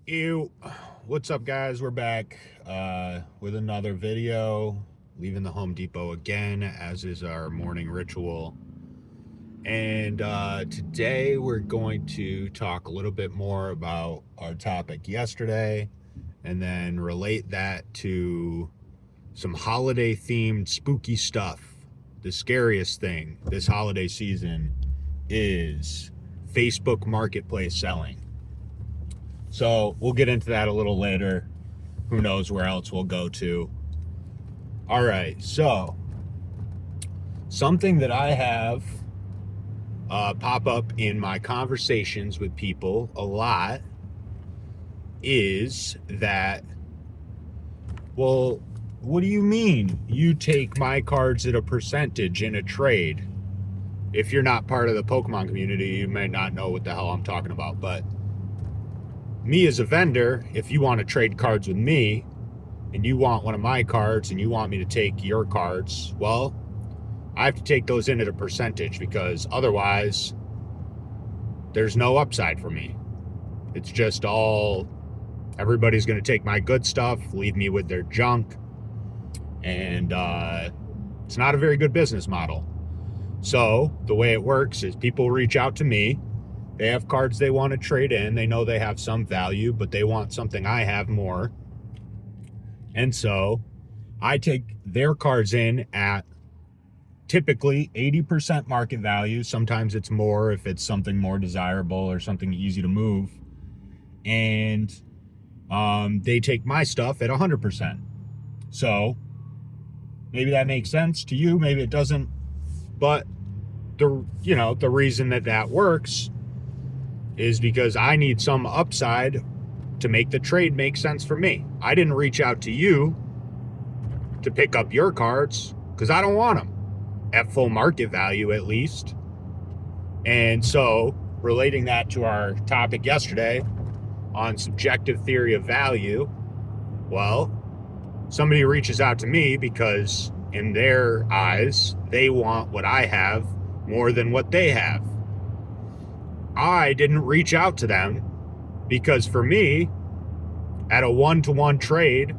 Ew. What's up, guys? We're back with another video. Leaving the Home Depot again, as is our morning ritual. And today we're going to talk a little bit more about our topic yesterday and then relate that to some holiday themed spooky stuff. The scariest thing this holiday season is Facebook Marketplace selling. So we'll get into that a little later. Who knows where else we'll go to. All right, so something that I have pop up in my conversations with people a lot is that, well, what do you mean you take my cards at a percentage in a trade? If you're not part of the Pokemon community, you may not know what the hell I'm talking about, but me as a vendor, if you want to trade cards with me and you want one of my cards and you want me to take your cards, well, I have to take those in at a percentage because otherwise there's no upside for me. It's just everybody's going to take my good stuff, leave me with their junk, and it's not a very good business model. So the way it works is people reach out to me. They have cards they want to trade in. They know they have some value, but they want something I have more. And so I take their cards in at typically 80% market value. Sometimes it's more if it's something more desirable or something easy to move. And they take my stuff at 100%. So maybe that makes sense to you, maybe it doesn't. But the reason that works is because I need some upside to make the trade make sense for me. I didn't reach out to you to pick up your cards because I don't want them at full market value, at least. And so relating that to our topic yesterday on subjective theory of value, well, somebody reaches out to me because in their eyes, they want what I have more than what they have. I didn't reach out to them because for me, at a one-to-one trade,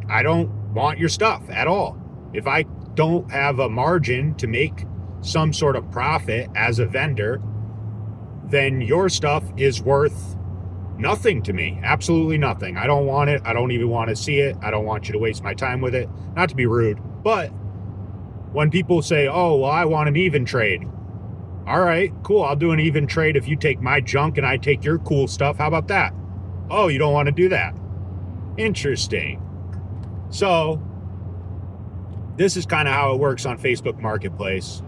I don't want your stuff at all. If I don't have a margin to make some sort of profit as a vendor, then your stuff is worth nothing to me. Absolutely nothing. I don't want it. I don't even want to see it. I don't want you to waste my time with it. Not to be rude, but when people say, oh, well, I want an even trade. All right, cool. I'll do an even trade if you take my junk and I take your cool stuff. How about that? Oh, you don't want to do that? Interesting. So this is kind of how it works on Facebook Marketplace.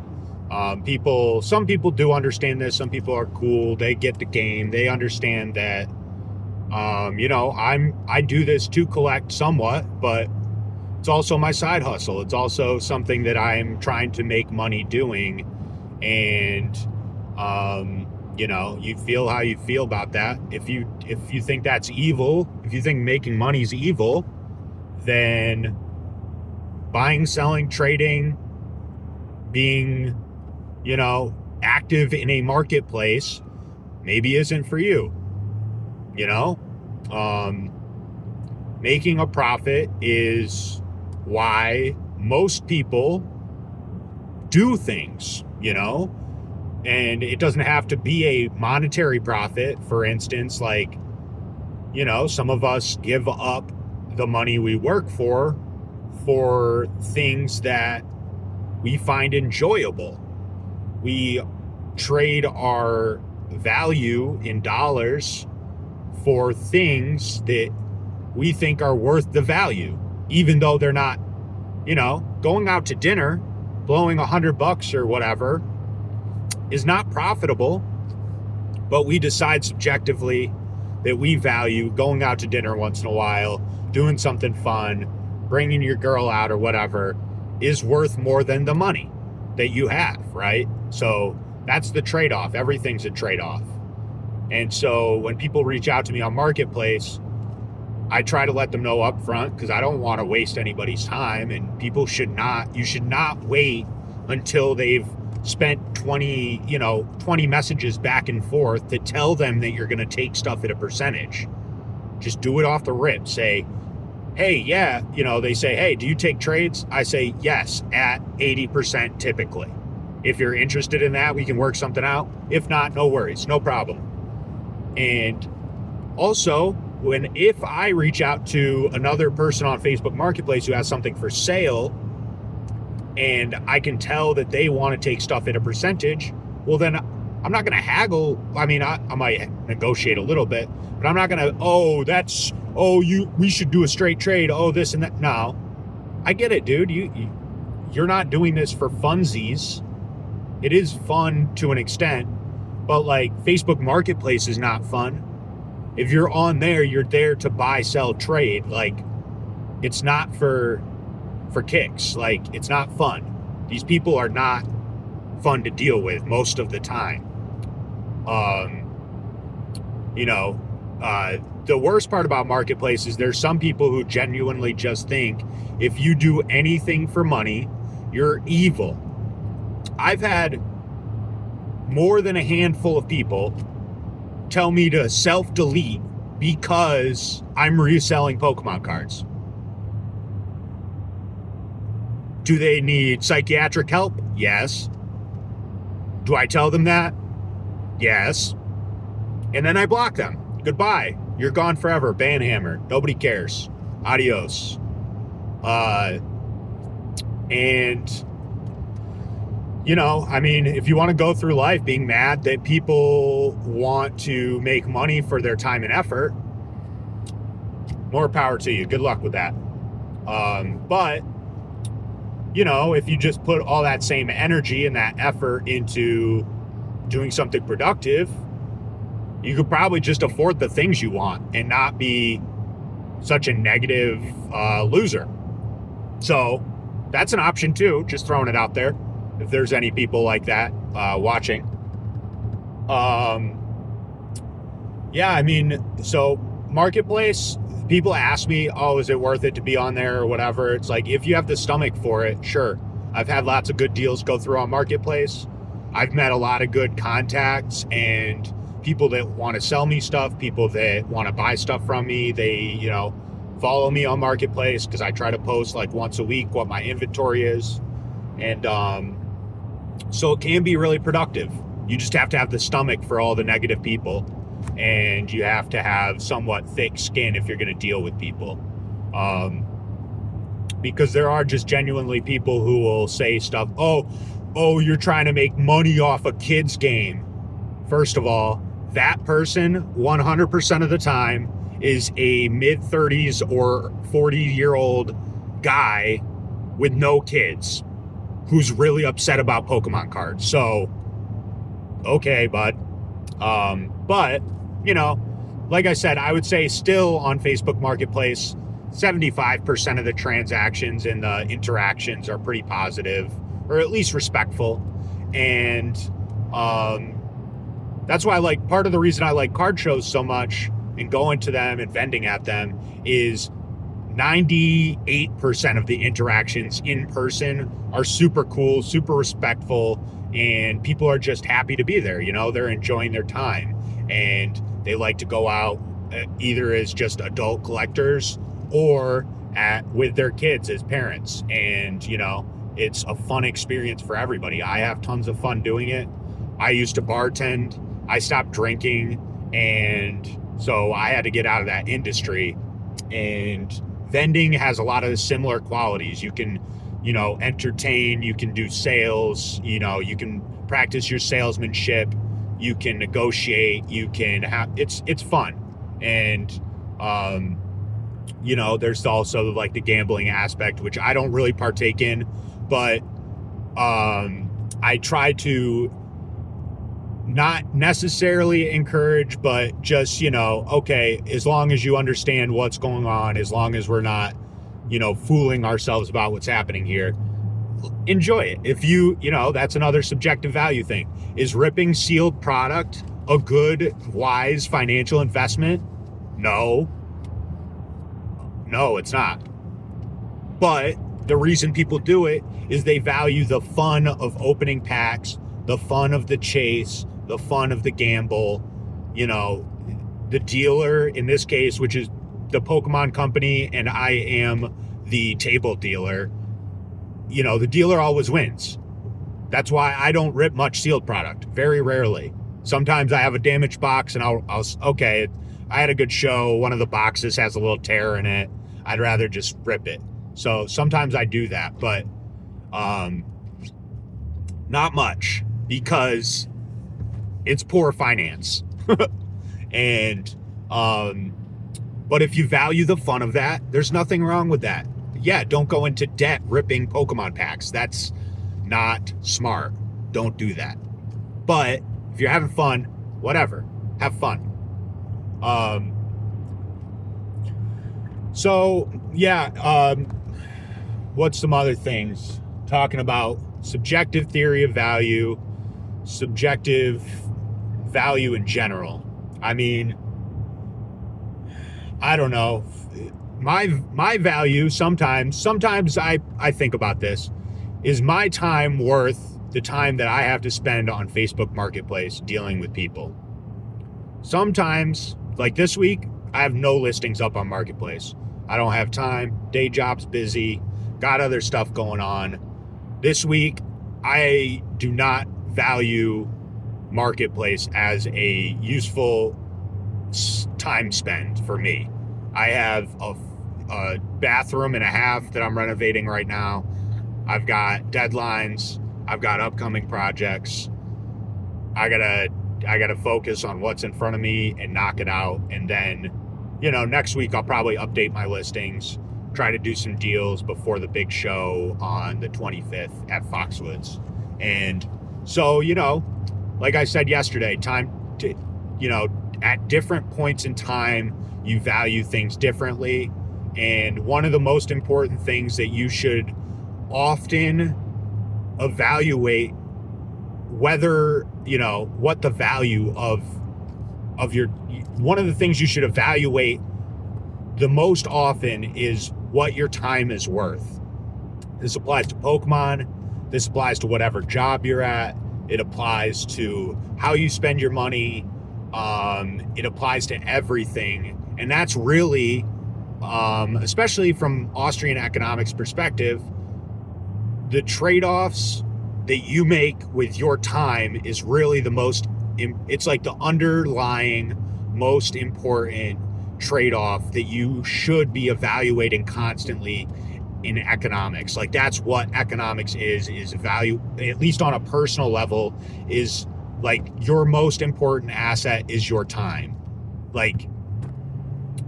Some people do understand this. Some people are cool. They get the game. They understand that, I do this to collect somewhat, but it's also my side hustle. It's also something that I'm trying to make money doing. And, you feel how you feel about that. If you think that's evil, if you think making money is evil, then buying, selling, trading, being, active in a marketplace maybe isn't for you. Making a profit is why most people do things, and it doesn't have to be a monetary profit. For instance, like, some of us give up the money we work for things that we find enjoyable. We trade our value in dollars for things that we think are worth the value, even though they're not. Going out to dinner, blowing $100 or whatever is not profitable, but we decide subjectively that we value going out to dinner once in a while, doing something fun, bringing your girl out or whatever is worth more than the money that you have, right? So that's the trade-off. Everything's a trade-off. And so when people reach out to me on Marketplace, I try to let them know up front because I don't want to waste anybody's time, and you should not wait until they've spent 20 messages back and forth to tell them that you're going to take stuff at a percentage. Just do it off the rip. Say, hey, yeah, they say, hey, do you take trades? I say, yes, at 80% typically. If you're interested in that, we can work something out. If not, no worries, no problem. And also, if I reach out to another person on Facebook Marketplace who has something for sale, and I can tell that they want to take stuff at a percentage, well, then I'm not going to haggle. I mean, I might negotiate a little bit, but I'm not going to, we should do a straight trade. Oh, this and that. No, I get it, dude. You're not doing this for funsies. It is fun to an extent, but like Facebook Marketplace is not fun. If you're on there, you're there to buy, sell, trade. Like, it's not for kicks. Like, it's not fun. These people are not fun to deal with most of the time. The worst part about Marketplace is there's some people who genuinely just think if you do anything for money, you're evil. I've had more than a handful of people tell me to self-delete because I'm reselling Pokemon cards. Do they need psychiatric help? Yes. Do I tell them that? Yes. And then I block them. Goodbye. You're gone forever. Banhammer. Nobody cares. Adios. If you want to go through life being mad that people want to make money for their time and effort, more power to you. Good luck with that. But if you just put all that same energy and that effort into doing something productive, you could probably just afford the things you want and not be such a negative loser. So that's an option too, just throwing it out there. If there's any people like that watching. So Marketplace, people ask me, oh, is it worth it to be on there or whatever? It's like, if you have the stomach for it, sure. I've had lots of good deals go through on Marketplace. I've met a lot of good contacts and people that want to sell me stuff, people that want to buy stuff from me. They, follow me on Marketplace because I try to post like once a week what my inventory is. And so it can be really productive. You just have to have the stomach for all the negative people, and you have to have somewhat thick skin if you're going to deal with people. Because there are just genuinely people who will say stuff, oh, you're trying to make money off a kid's game. First of all, that person 100% of the time is a mid-30s or 40-year-old guy with no kids who's really upset about Pokemon cards. So, okay, bud. But, like I said, I would say still on Facebook Marketplace, 75% of the transactions and the interactions are pretty positive, or at least respectful. And that's why part of the reason I like card shows so much and going to them and vending at them is 98% of the interactions in person are super cool, super respectful, and people are just happy to be there. They're enjoying their time, and they like to go out either as just adult collectors or with their kids as parents. And, it's a fun experience for everybody. I have tons of fun doing it. I used to bartend. I stopped drinking, and so I had to get out of that industry. And vending has a lot of similar qualities. You can, entertain, you can do sales, you can practice your salesmanship, you can negotiate, you can have, it's fun. And, there's also the gambling aspect, which I don't really partake in, but I try to not necessarily encourage, but just, okay, as long as you understand what's going on, as long as we're not, fooling ourselves about what's happening here, enjoy it. If that's another subjective value thing. Is ripping sealed product a good, wise financial investment? No, it's not. But the reason people do it is they value the fun of opening packs, the fun of the chase, the fun of the gamble. You know, the dealer in this case, which is the Pokemon company, and I am the table dealer, you know, the dealer always wins. That's why I don't rip much sealed product, very rarely. Sometimes I have a damaged box and I'll okay, I had a good show, one of the boxes has a little tear in it, I'd rather just rip it. So sometimes I do that, but not much, because it's poor finance. And but if you value the fun of that, there's nothing wrong with that. Yeah, don't go into debt ripping Pokemon packs. That's not smart. Don't do that. But if you're having fun, whatever, have fun. So yeah, what's some other things? Talking about subjective theory of value, subjective value in general. I mean, I don't know. My value sometimes I think about this. Is my time worth the time that I have to spend on Facebook Marketplace dealing with people? Sometimes, like this week, I have no listings up on Marketplace. I don't have time. Day job's busy. Got other stuff going on. This week, I do not value Marketplace as a useful time spend for me. I have a bathroom and a half that I'm renovating right now. I've got deadlines. I've got upcoming projects. I gotta focus on what's in front of me and knock it out. And then, you know, next week I'll probably update my listings, try to do some deals before the big show on the 25th at Foxwoods. And so, you know, like I said yesterday, time to, you know, at different points in time, you value things differently. And one of the most important things that you should often evaluate, whether, you know, what the value of your, one of the things you should evaluate the most often is what your time is worth. This applies to Pokemon. This applies to whatever job you're at. It applies to how you spend your money. It applies to everything. And that's really, especially from Austrian economics perspective, the trade-offs that you make with your time is really the most, it's like the underlying most important trade-off that you should be evaluating constantly in economics. Like, that's what economics is value, at least on a personal level, is like your most important asset is your time. Like,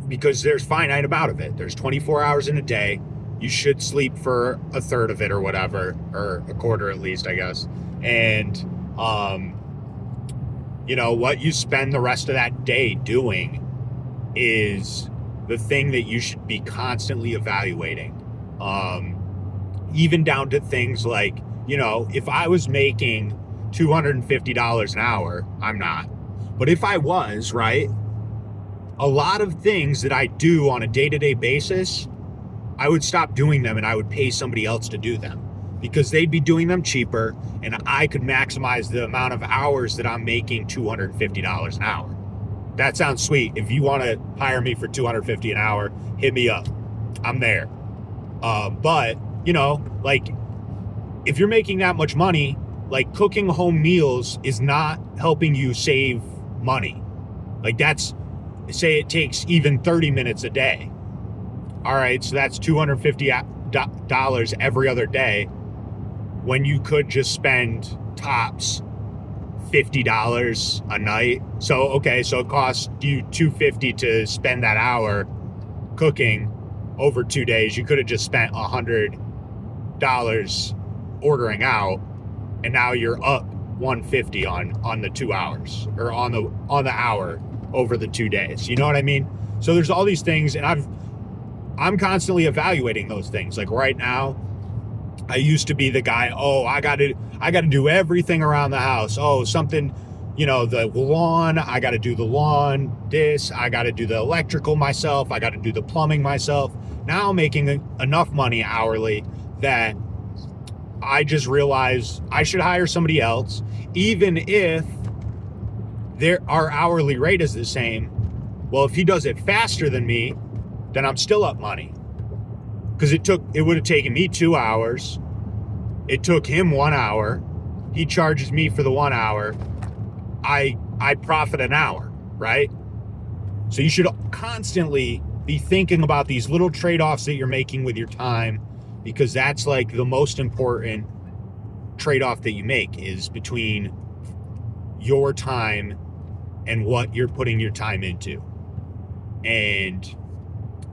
because there's finite amount of it. There's 24 hours in a day. You should sleep for a third of it or whatever, or a quarter at least, I guess. And, you know, what you spend the rest of that day doing is the thing that you should be constantly evaluating. Even down to things like, you know, if I was making $250 an hour, I'm not. But if I was, right, a lot of things that I do on a day-to-day basis, I would stop doing them and I would pay somebody else to do them, because they'd be doing them cheaper and I could maximize the amount of hours that I'm making $250 an hour. That sounds sweet. If you want to hire me for $250 an hour, hit me up. I'm there. But, you know, like, if you're making that much money, like, cooking home meals is not helping you save money. Like, that's, say it takes even 30 minutes a day. All right, so that's $250 every other day, when you could just spend tops $50 a night. So, okay, so it costs you $250 to spend that hour cooking over 2 days. You could have just spent $100 ordering out, and now you're up $150 on the 2 hours, or on the hour over the 2 days. You know what I mean? So there's all these things, and I'm constantly evaluating those things. Like right now, I used to be the guy, oh, I got to do everything around the house. Oh, something, you know, the lawn, I got to do the lawn, this, I got to do the electrical myself, I got to do the plumbing myself. Now I'm making enough money hourly that I just realized I should hire somebody else, even if our hourly rate is the same. Well, if he does it faster than me, then I'm still up money. Because it would have taken me 2 hours. It took him 1 hour. He charges me for the 1 hour. I profit an hour, right? So you should constantly be thinking about these little trade-offs that you're making with your time, because that's like the most important trade-off that you make, is between your time and what you're putting your time into. And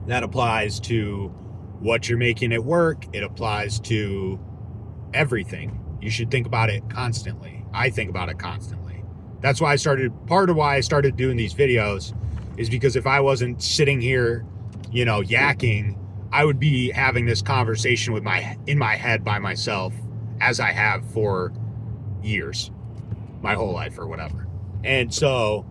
that applies to what you're making at work. It applies to everything. You should think about it constantly. I think about it constantly. That's why part of why I started doing these videos is because if I wasn't sitting here, yakking, I would be having this conversation in my head by myself, as I have for years, my whole life or whatever. And so,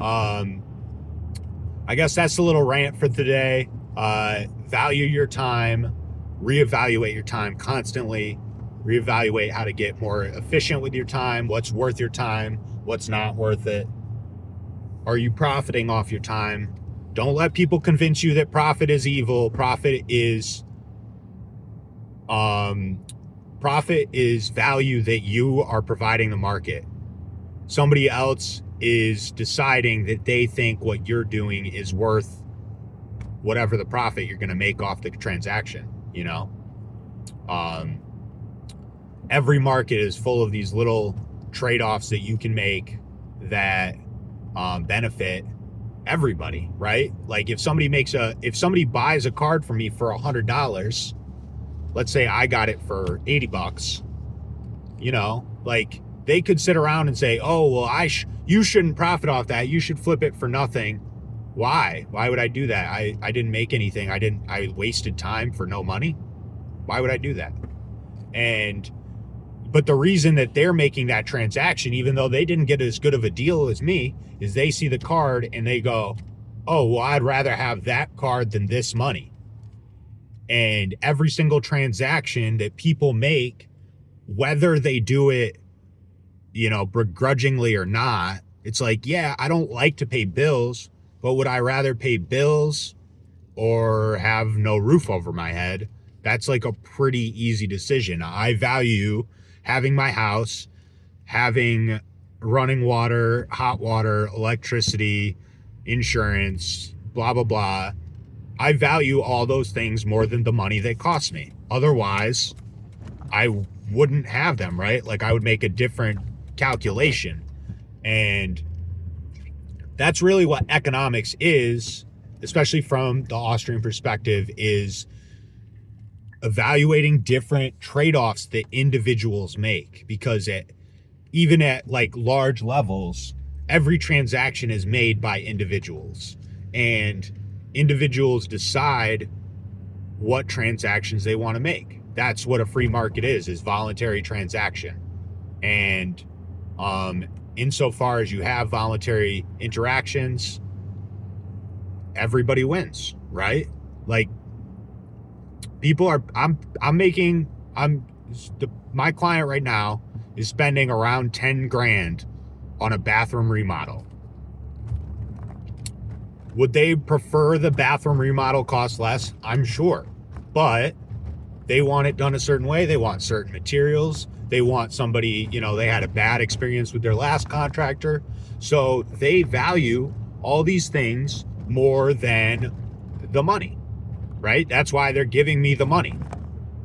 I guess that's the little rant for today. Value your time, reevaluate your time constantly, reevaluate how to get more efficient with your time, what's worth your time, what's not worth it. Are you profiting off your time? Don't let people convince you that profit is evil. Profit is value that you are providing the market. Somebody else is deciding that they think what you're doing is worth whatever the profit you're going to make off the transaction. Every market is full of these little trade-offs that you can make that benefit everybody, right? Like if somebody buys a card from me for $100, let's say I got it for $80, like they could sit around and say, oh, well, you shouldn't profit off that. You should flip it for nothing. Why would I do that? I didn't make anything. I wasted time for no money. Why would I do that? But the reason that they're making that transaction, even though they didn't get as good of a deal as me, is they see the card and they go, oh, well, I'd rather have that card than this money. And every single transaction that people make, whether they do it, begrudgingly or not, it's like, yeah, I don't like to pay bills, but would I rather pay bills or have no roof over my head? That's like a pretty easy decision. I value having my house, having running water, hot water, electricity, insurance, blah, blah, blah. I value all those things more than the money they cost me. Otherwise, I wouldn't have them, right? Like I would make a different calculation. And that's really what economics is, especially from the Austrian perspective, is evaluating different trade-offs that individuals make. Because even at like large levels, every transaction is made by individuals, and individuals decide what transactions they want to make. That's what a free market is voluntary transaction. And insofar as you have voluntary interactions, everybody wins, right? Like my client right now is spending around 10 grand on a bathroom remodel. Would they prefer the bathroom remodel cost less? I'm sure. But they want it done a certain way. They want certain materials. They want somebody, they had a bad experience with their last contractor. So they value all these things more than the money, right? That's why they're giving me the money.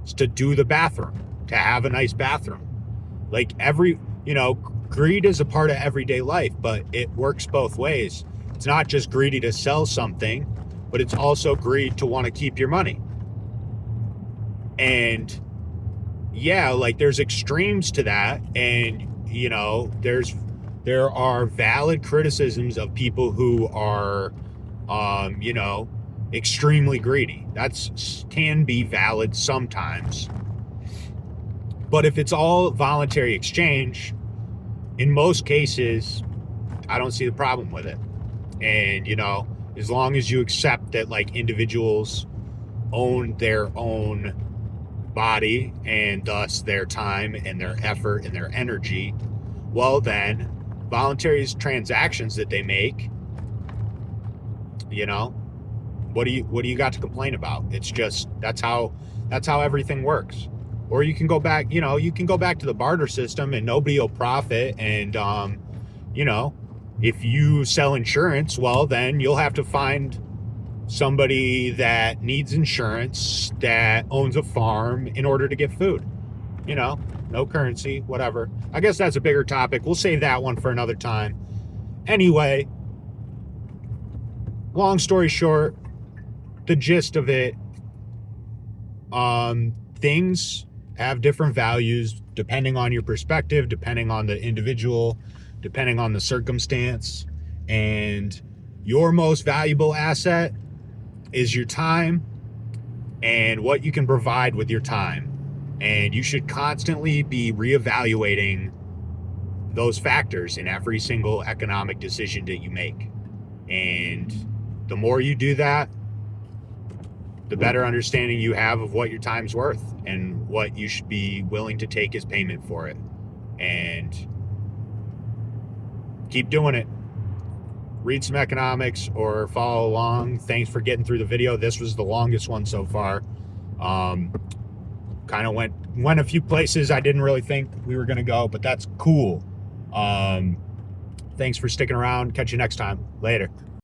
It's to do the bathroom, to have a nice bathroom. Like greed is a part of everyday life, but it works both ways. It's not just greedy to sell something, but it's also greed to want to keep your money. And yeah, like there's extremes to that. And, there are valid criticisms of people who are, extremely greedy. Can be valid sometimes. But if it's all voluntary exchange, in most cases, I don't see the problem with it. And, as long as you accept that like individuals own their own body and thus their time and their effort and their energy, well then voluntary transactions that they make, you know, what do you got to complain about? It's just that's how everything works. Or you can go back, you can go back to the barter system and nobody will profit. And if you sell insurance, well then you'll have to find somebody that needs insurance that owns a farm in order to get food. No currency, whatever. I guess that's a bigger topic. We'll save that one for another time. Anyway, long story short, the gist of it, things have different values depending on your perspective, depending on the individual, depending on the circumstance. And your most valuable asset is your time and what you can provide with your time. And you should constantly be reevaluating those factors in every single economic decision that you make. And the more you do that, the better understanding you have of what your time's worth and what you should be willing to take as payment for it. And keep doing it. Read some economics or follow along. Thanks for getting through the video. This was the longest one so far. Kind of went a few places I didn't really think we were going to go, but that's cool. Thanks for sticking around. Catch you next time. Later.